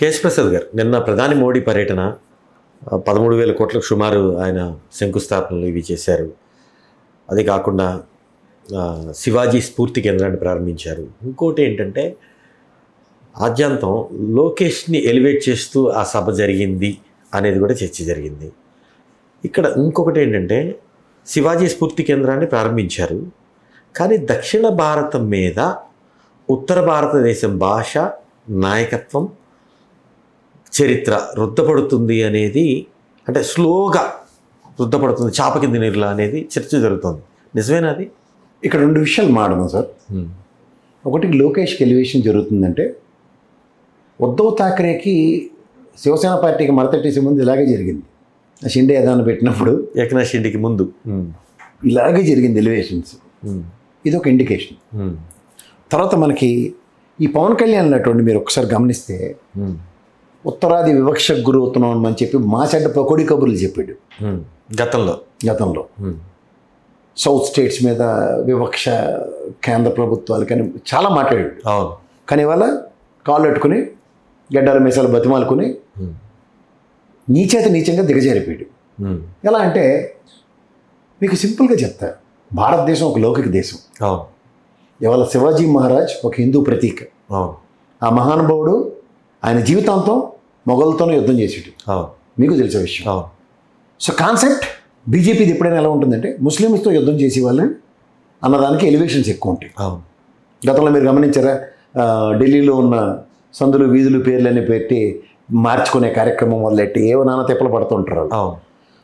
కేశ్ ప్రసాద్ గారు నిన్న ప్రధాని మోడీ పర్యటన 13,000 కోట్లకు సుమారు ఆయన శంకుస్థాపనలు ఇవి చేశారు. అది కాకుండా శివాజీ స్ఫూర్తి కేంద్రాన్ని ప్రారంభించారు. ఇంకోటి ఏంటంటే ఆద్యంతం లోకేష్ని ఎలివేట్ చేస్తూ ఆ సభ జరిగింది అనేది కూడా చర్చ జరిగింది. ఇక్కడ ఇంకొకటి ఏంటంటే శివాజీ స్ఫూర్తి కేంద్రాన్ని ప్రారంభించారు, కానీ దక్షిణ భారతం మీద ఉత్తర భారతదేశం భాష, నాయకత్వం, చరిత్ర రుద్దపడుతుంది అనేది, అంటే స్లోగా రుద్దపడుతుంది చాప కింద నీరులా అనేది చర్చ జరుగుతుంది. నిజమేనా అది? ఇక్కడ 2 విషయాలు మాడదాం సార్. ఒకటి, లోకేష్కి ఎలివేషన్ జరుగుతుందంటే ఉద్ధవ్ థాకరేకి శివసేన పార్టీకి మరతట్టేసే ముందు ఇలాగే జరిగింది. షిండే ఏదైనా పెట్టినప్పుడు ఏకనాథ్ షిండేకి ముందు ఇలాగే జరిగింది ఎలివేషన్స్. ఇది ఒక ఇండికేషన్. తర్వాత మనకి ఈ పవన్ కళ్యాణ్ అన్నటువంటి మీరు ఒకసారి గమనిస్తే ఉత్తరాది వివక్షకు గురవుతున్నాం అని చెప్పి మా చెడ్డ పకోడీ కబుర్లు చెప్పాడు గతంలో. సౌత్ స్టేట్స్ మీద వివక్ష, కేంద్ర ప్రభుత్వాలు కానీ చాలా మాట్లాడాడు. కానీ ఇవాళ కాళ్ళు పెట్టుకుని గడ్డాల మీసాలు బతిమాలుకుని నీచంగా దిగజారిపోయాడు. ఎలా అంటే మీకు సింపుల్గా చెప్తా, భారతదేశం ఒక లౌకిక దేశం. ఇవాళ శివాజీ మహారాజ్ ఒక హిందూ ప్రతీక. ఆ మహానుభావుడు ఆయన జీవితాంతం మొఘలుతోనే యుద్ధం చేసాడు, మీకు తెలిసే విషయం. సో కాన్సెప్ట్ బీజేపీది ఎప్పుడైనా ఎలా ఉంటుందంటే ముస్లిమ్స్తో యుద్ధం చేసే వాళ్ళు అన్నదానికి ఎలివేషన్స్ ఎక్కువ ఉంటాయి. గతంలో మీరు గమనించారా, ఢిల్లీలో ఉన్న సందులు వీధులు పేర్లన్నీ పెట్టి మార్చుకునే కార్యక్రమం మొదలెట్టి ఏవో నాన్న తిప్పలు పడుతుంటారు.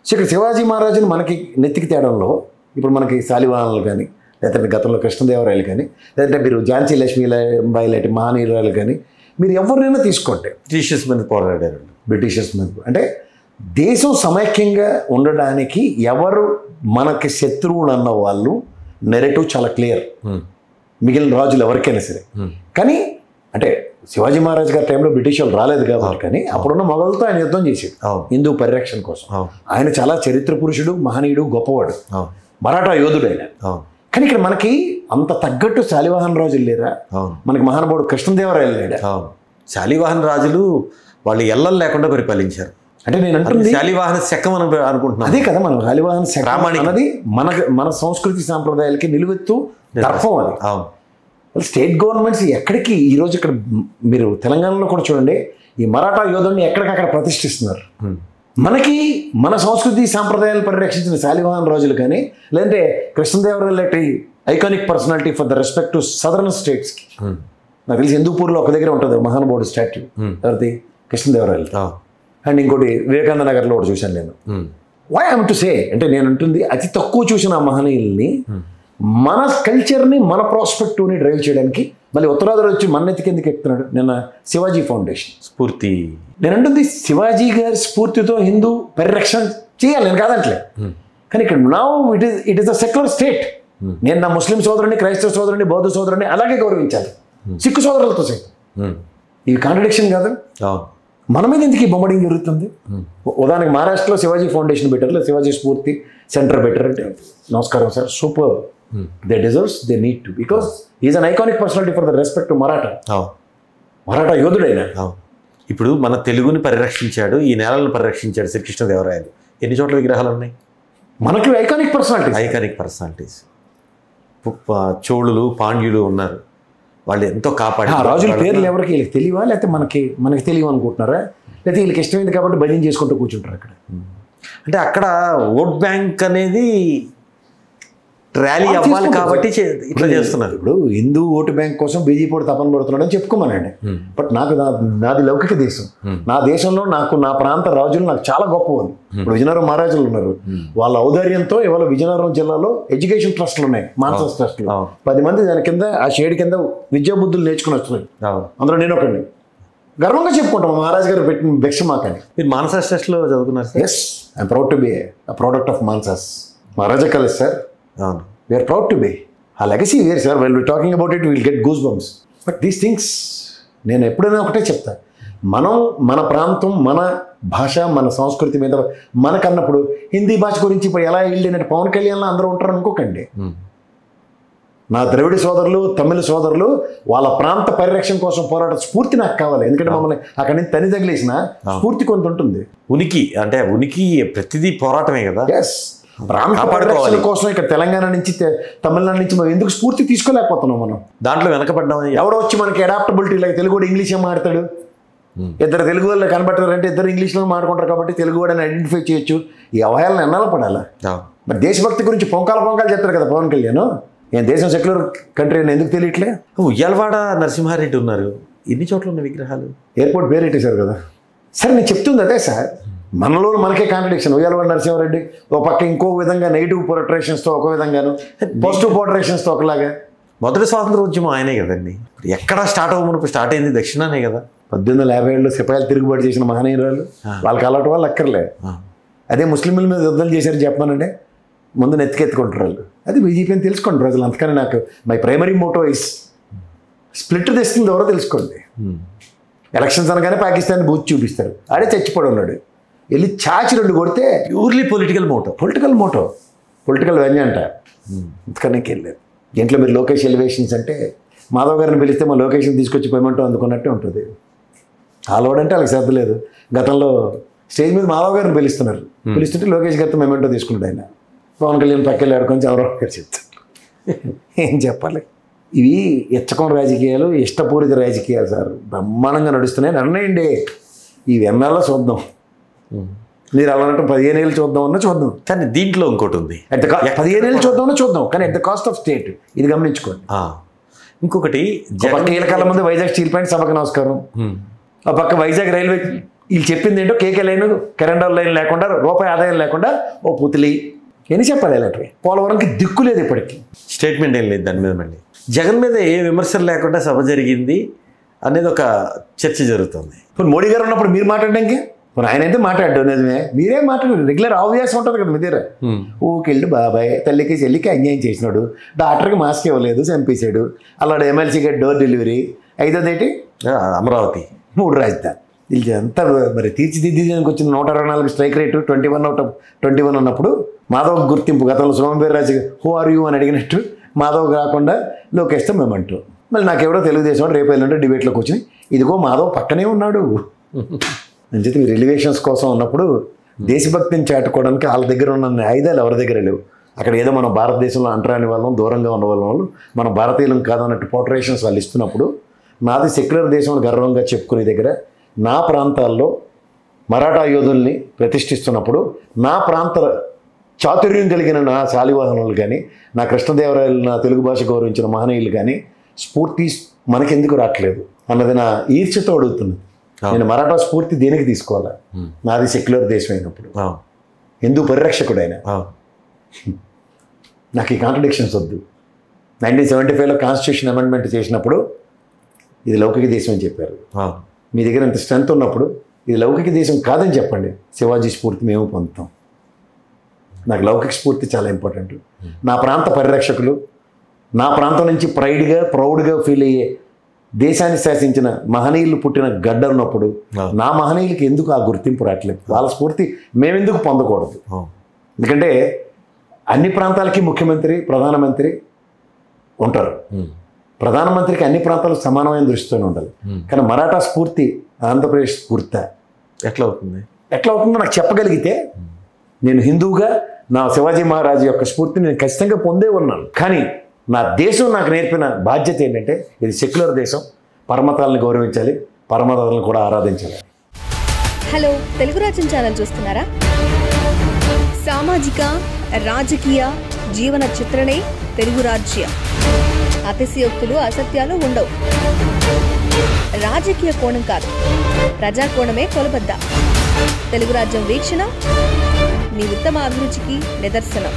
సో ఇక్కడ శివాజీ మహారాజుని మనకి నెత్తికి తేడంలో ఇప్పుడు మనకి శాలివాహనాలు కానీ, లేదంటే గతంలో కృష్ణదేవరాయలు కానీ, లేదంటే మీరు ఝాన్సీ లక్ష్మీబాయి లాంటి మహానీయురాలు కానీ, మీరు ఎవరినైనా తీసుకోండి, బ్రిటిషర్స్ మీద పోరాడారు. బ్రిటిషర్స్ మీద అంటే దేశం సమైక్యంగా ఉండడానికి ఎవరు మనకి శత్రువులు అన్న వాళ్ళు నెరేటివ్ చాలా క్లియర్, మిగిలిన రాజులు ఎవరికైనా సరే. కానీ అంటే శివాజీ మహారాజ్ గారి టైంలో బ్రిటిష్ వాళ్ళు రాలేదు కాబట్టి, కానీ అప్పుడున్న మొఘలుతో ఆయన యుద్ధం చేశాడు హిందూ పరిరక్షణ కోసం. ఆయన చాలా చరిత్ర పురుషుడు, మహనీయుడు, గొప్పవాడు, మరాఠా యోధుడు ఆయన. కానీ ఇక్కడ మనకి అంత తగ్గట్టు శాలివాహన రాజులు లేరా? మనకి మహానుభావుడు కృష్ణదేవరాయలు లేడా? శాలివాహన రాజులు వాళ్ళు ఎల్లలు లేకుండా పరిపాలించారు. అంటే నేను అంటే శాలివాహన శకం అని అనుకుంటున్నాను. అదే కదా, మనం శాలివాహన శకం అన్నది మన సంస్కృతి సాంప్రదాయాలకి నిలువెత్తు దర్పం అది. స్టేట్ గవర్నమెంట్స్ ఎక్కడికి ఈరోజు ఇక్కడ మీరు తెలంగాణలో కూడా చూడండి, ఈ మరాఠా యోధుల్ని ఎక్కడికక్కడ ప్రతిష్ఠిస్తున్నారు. మనకి మన సంస్కృతి సాంప్రదాయాలు పరిరక్షించిన శాలివాహన రాజులు కానీ, లేదంటే కృష్ణదేవరాయలు లాంటి iconic personality for the respect to southern స్టేట్స్కి. నాకు తెలిసి హిందూపూర్లో ఒక దగ్గర ఉంటుంది మహానుభావుడు స్టాట్యూ, ఎవరిది? కృష్ణదేవరాయలు. అండ్ ఇంకోటి వివేకానంద నగర్లో ఒకటి చూశాను నేను. వై ఐమ్ టు సే అంటే నేను అంటుంది అతి తక్కువ చూసిన ఆ మహనీయుల్ని మన కల్చర్ని, మన ప్రాస్పెక్టివ్ని డ్రైవ్ చేయడానికి మళ్ళీ ఉత్తరాదిలో వచ్చి మన నెత్తికి ఎందుకు ఎక్కుతున్నాడు? నిన్న శివాజీ ఫౌండేషన్ స్ఫూర్తి, నేను అంటుంది శివాజీ గారి స్ఫూర్తితో హిందూ పరిరక్షణ చేయాలి, నేను కాదంటలే. కానీ ఇక్కడ now it is a secular state. నేను నా ముస్లిం సోదరుని, క్రైస్తవ సోదరుని, బౌద్ధ సోదరుని అలాగే గౌరవించాలి, సిక్కు సోదరులతో సైతం. ఇవి కాంట్రడిక్షన్ కాదు. మన మీద ఎందుకు ఈ బొమ్మడింగ్ జరుగుతుంది? ఉదాహరణకి మహారాష్ట్రలో శివాజీ ఫౌండేషన్ పెట్టారు, లేదా శివాజీ స్ఫూర్తి సెంటర్ పెట్టారు అంటే నమస్కారం sir, super, they deserves, they need to, because is an iconic personality for the respect to Maratha యోధుడైనా. ఇప్పుడు మన తెలుగుని పరిరక్షించాడు, ఈ నేలను పరిరక్షించాడు శ్రీకృష్ణదేవరాయలు. ఎన్ని చోట్ల విగ్రహాలు ఉన్నాయి మనకి? Iconic personalities. చోళులు, పాండ్యులు ఉన్నారు, వాళ్ళు ఎంతో కాపాడు. రాజుల పేర్లు ఎవరికి వీళ్ళకి తెలియవా, లేకపోతే మనకి తెలియవు అనుకుంటున్నారా? లేకపోతే వీళ్ళకి ఇష్టమైంది కాబట్టి భజన చేసుకుంటూ కూర్చుంటారు అక్కడ? అంటే అక్కడ ఓట్ బ్యాంక్ అనేది ర్యాలీ అవ్వాలి కాబట్టి ఇట్లా చేస్తున్నారు. ఇప్పుడు హిందూ ఓటు బ్యాంక్ కోసం బీజేపీ తపన పడుతున్నాడు అని చెప్పుకోమనండి. బట్ నాది లౌకిక దేశం. నా దేశంలో నా ప్రాంత రాజులు నాకు చాలా గొప్ప వాళ్ళు. ఇప్పుడు విజయనగరం మహారాజులు ఉన్నారు, వాళ్ళ ఔదార్యంతో ఇవాళ విజయనగరం జిల్లాలో ఎడ్యుకేషన్ ట్రస్టులు ఉన్నాయి, మాన్సస్ ట్రస్టులు. 10 మంది దాని కింద ఆ షేడ్ కింద విద్యాబుద్ధులు నేర్చుకుని వస్తున్నాయి. అందులో నేను ఒకటి గర్వంగా చెప్పుకుంటాం, మహారాజ్ గారు పెట్టిన భిక్ష మాకని. మీరు మాన్సస్ ట్రస్ట్లో చదువుకున్నారు? Yes, I'm proud to be a product of Mansas. Maharaja college sir, we are proud to be. ఆ లెగసీ వేరు sir. Well we're talking about it, we'll get goosebumps. But these things నేను ఎప్పుడైనా ఒకటే చెప్తా, మనం మన ప్రాంతం, మన భాష, మన సంస్కృతి మీద మనకన్నప్పుడు హిందీ భాష గురించి ఇప్పుడు ఎలా వెళ్ళినట్టు పవన్ కళ్యాణ్లో అందరూ ఉంటారు అనుకోకండి. నా ద్రవిడ సోదరులు, తమిళ సోదరులు వాళ్ళ ప్రాంత పరిరక్షణ కోసం పోరాట స్ఫూర్తి నాకు కావాలి. ఎందుకంటే మమ్మల్ని అక్కడి నుంచి తని తగిలేసిన స్ఫూర్తి కొంత ఉంటుంది. ఉనికి ప్రతిదీ పోరాటమే కదా. ఎస్, ప్రాంత పరిరక్షణ కోసం ఇక్కడ తెలంగాణ నుంచి తమిళనాడు నుంచి మనం ఎందుకు స్ఫూర్తి తీసుకోలేకపోతున్నాం? మనం దాంట్లో వెనకబడ్డాం. ఎవడో వచ్చి మనకి అడాప్టబిలిటీ లాగా తెలుగు కూడా ఇంగ్లీషే మాట్లాడతాడు. ఇద్దరు తెలుగు వాళ్ళు కనబడతారంటే ఇద్దరు ఇంగ్లీష్లో మాట్లాడుకుంటారు కాబట్టి తెలుగు వాడని ఐడెంటిఫై చేయొచ్చు. ఈ అవహేళన ఎన్నాళ్ళు పడాలా? మరి దేశభక్తి గురించి పొంకాలు చెప్తారు కదా పవన్ కళ్యాణ్. నేను దేశం సెక్యులర్ కంట్రీ అని ఎందుకు తెలియట్లే? ఉయ్యాలవాడ నరసింహారెడ్డి ఉన్నారు, ఎన్ని చోట్ల ఉన్న విగ్రహాలు. ఎయిర్పోర్ట్ పేరు పెట్టేశారు కదా. సరే, నేను చెప్తుంది అదే సార్, మనలో మనకే కాంట్రడిక్షన్. ఉయ్యాలవాడ నరసింహారెడ్డి ఒక పక్క ఇంకో విధంగా నెగిటివ్ పోర్ట్రేషన్స్తో ఒక విధంగాను, పాజిటివ్ పోర్ట్రేషన్స్తో ఒకలాగా. మొదటి స్వాతంత్ర ఉద్యమం ఆయనే కదండి. ఎక్కడ స్టార్ట్ అవ్వమన్నప్పుడు స్టార్ట్ అయింది దక్షిణానే కదా. 1857లో సిపాయిలు తిరుగుబాటు చేసిన మహనీయురాలు, వాళ్ళకి అలవాటు వాళ్ళు అక్కర్లే. అదే ముస్లింల మీద యుద్ధాలు చేశారు చెప్పానంటే ముందు నెత్తికెత్తుకుంటారు వాళ్ళు. అది బీజేపీ అని తెలుసుకోండి ప్రజలు. అందుకని నాకు my primary motto is split తెస్తుంది ఎవరో తెలుసుకోండి. ఎలక్షన్స్ అనగానే పాకిస్తాన్ బూత్ చూపిస్తారు, ఆడే చచ్చిపోయి ఉన్నాడు, వెళ్ళి చాచి 2 కొడితే ప్యూర్లీ పొలిటికల్ మోటో, పొలిటికల్ వెంజ అంట. అందుకని వెళ్ళలేదు. దీంట్లో మీరు లోకేష్ ఎలివేషన్స్ అంటే మాధవ్ గారిని పిలిస్తే మా లొకేషన్ తీసుకొచ్చి పేమెంట్ అందుకున్నట్టే ఉంటుంది. ఆలోడంటే వాళ్ళకి శ్రద్ధ లేదు. గతంలో స్టేజ్ మీద మాధవ్ గారిని పిలుస్తుంటే లోకేష్ గారితో మెమెంటో తీసుకున్నాడు ఆయన. పవన్ కళ్యాణ్ పక్కన ఆడుకొని చంద్రబాబు గారు చెప్తారు. ఏం చెప్పాలి? ఇవి ఇచ్చకం రాజకీయాలు, ఇష్టపూరిత రాజకీయాలు సార్, బ్రహ్మాండంగా నడుస్తున్నాయి. నన్నేయండి ఇవి ఎన్నాళ్ళో చూద్దాం. మీరు అలా 15 ఏళ్ళు చూద్దాం. కానీ దీంట్లో ఇంకోటి ఉంది, 15 ఏళ్ళు చూద్దాం కానీ at the cost of state. ఇది గమనించుకోండి. ఇంకొకటి ఏళ్ళ ముందు వైజాగ్ స్టీల్ ప్లాంట్ సభకు నమస్కారం. ఆ పక్క వైజాగ్ రైల్వే వీళ్ళు చెప్పింది ఏంటో కేకే లైన్, కరెంట్ లైన్ లేకుండా, రూపాయి ఆదాయం లేకుండా ఓ పుతిలి ఎన్ని చెప్పాలి. ఇలాంటివి పోలవరంకి దిక్కు లేదు, ఇప్పటికీ స్టేట్మెంట్ ఏం లేదు దాని మీద. మళ్ళీ జగన్ మీద ఏ విమర్శలు లేకుండా సభ జరిగింది అనేది ఒక చర్చ జరుగుతుంది. ఇప్పుడు మోడీ గారు ఉన్నప్పుడు మీరు మాట్లాడడానికి, మరి ఆయన అయితే మాట్లాడ్డు నిజమే, మీరే మాట్లాడారు. రెగ్యులర్ ఆబ్వియస్ ఉంటుంది కదా మీ దగ్గర. ఊకెళ్ళి బాబాయ్ తల్లికి చెల్లికి అన్యాయం చేసినాడు, డాక్టర్కి మాస్క్ ఇవ్వలేదు, చంపేశాడు, అలాంటి ఎమ్మెల్సీకి డోర్ డెలివరీ, 5వ ఏంటి అమరావతి, 3 రాజధాని. వీళ్ళు అంతా మరి తీర్చిదిద్దేదానికి వచ్చిన 124 స్ట్రైక్ రేటు 21/21 ఉన్నప్పుడు మాధవ్ గుర్తింపు. గతంలో సోమవీర్రాజు హూ ఆర్ యూ అని అడిగినట్టు మాధవ్ కాకుండా లోకేష్తో మేమంటూ, మళ్ళీ నాకెవడో తెలుగుదేశం వాడు రేపు వెళ్ళంటే డిబేట్లోకి వచ్చి ఇదిగో మాధవ్ పక్కనే ఉన్నాడు అని చెప్పి మీరు ఎలివేషన్స్ కోసం ఉన్నప్పుడు దేశభక్తిని చాటుకోవడానికి వాళ్ళ దగ్గర ఉన్న ఆయుధాలు ఎవరి దగ్గర లేవు. అక్కడ ఏదో మనం భారతదేశంలో అంటరాని వాళ్ళం, దూరంగా ఉన్న వాళ్ళు, మనం భారతీయులం కాదన్నట్టు పోర్ట్రేషన్స్ వాళ్ళు ఇస్తున్నప్పుడు, నాది సెక్యులర్ దేశంలో గర్వంగా చెప్పుకునే దగ్గర నా ప్రాంతాల్లో మరాఠా యోధుల్ని ప్రతిష్ఠిస్తున్నప్పుడు, నా ప్రాంత చాతుర్యం కలిగిన నా శాలివాహనులు కానీ, నా కృష్ణదేవరాయలు, నా తెలుగు భాష గౌరవించిన మహనీయులు కానీ స్ఫూర్తి మనకెందుకు రావట్లేదు అన్నది నా ఈర్ష్యతో అడుగుతున్నాను. నేను మరాఠా స్ఫూర్తి దేనికి తీసుకోవాలా? నాది సెక్యులర్ దేశం అయినప్పుడు, హిందూ పరిరక్షకుడైన నాకు ఈ కాంట్రడిక్షన్స్ వద్దు. 1975లో కాన్స్టిట్యూషన్ అమెండ్మెంట్ చేసినప్పుడు ఇది లౌకిక దేశం అని చెప్పారు. మీ దగ్గర ఇంత స్ట్రెంత్ ఉన్నప్పుడు ఇది లౌకిక దేశం కాదని చెప్పండి. శివాజీ స్ఫూర్తి మేము పొందుతాం. నాకు లౌకిక స్ఫూర్తి చాలా ఇంపార్టెంట్. నా ప్రాంత పరిరక్షకులు, నా ప్రాంతం నుంచి ప్రౌడ్గా ఫీల్ అయ్యే దేశాన్ని శాసించిన మహనీయులు పుట్టిన గడ్డ ఉన్నప్పుడు నా మహనీయులకి ఎందుకు ఆ గుర్తింపు రావట్లేదు? వాళ్ళ స్ఫూర్తి మేమెందుకు పొందకూడదు? ఎందుకంటే అన్ని ప్రాంతాలకి ముఖ్యమంత్రి, ప్రధానమంత్రి ఉంటారు. ప్రధానమంత్రికి అన్ని ప్రాంతాలకు సమానమైన దృష్టితోనే ఉండాలి. కానీ మరాఠా స్ఫూర్తి ఆంధ్రప్రదేశ్ స్ఫూర్తి ఎట్లా అవుతుందో నాకు చెప్పగలిగితే, నేను హిందువుగా నా శివాజీ మహారాజు యొక్క స్ఫూర్తిని నేను ఖచ్చితంగా పొందే ఉన్నాను. కానీ నా దేశం నాకు నేర్పిన బాధ్యత ఏంటంటే ఇది సెక్యులర్ దేశం, పరమతాలను గౌరవించాలి, పరమతాలను కూడా ఆరాధించాలి. హలో, తెలుగు రాజ్యం ఛానల్ చూస్తున్నారా? సామాజిక, రాజకీయ, జీవన చిత్రణే తెలుగు రాజ్యం. అతిశయోక్తులు, అసత్యాలు ఉండవు. రాజకీయ కోణం కాదు, ప్రజా కోణమే కొలబద్ద. తెలుగు రాజ్యం వీక్షణ మీ ఉత్తమ అభిరుచికి నిదర్శనం.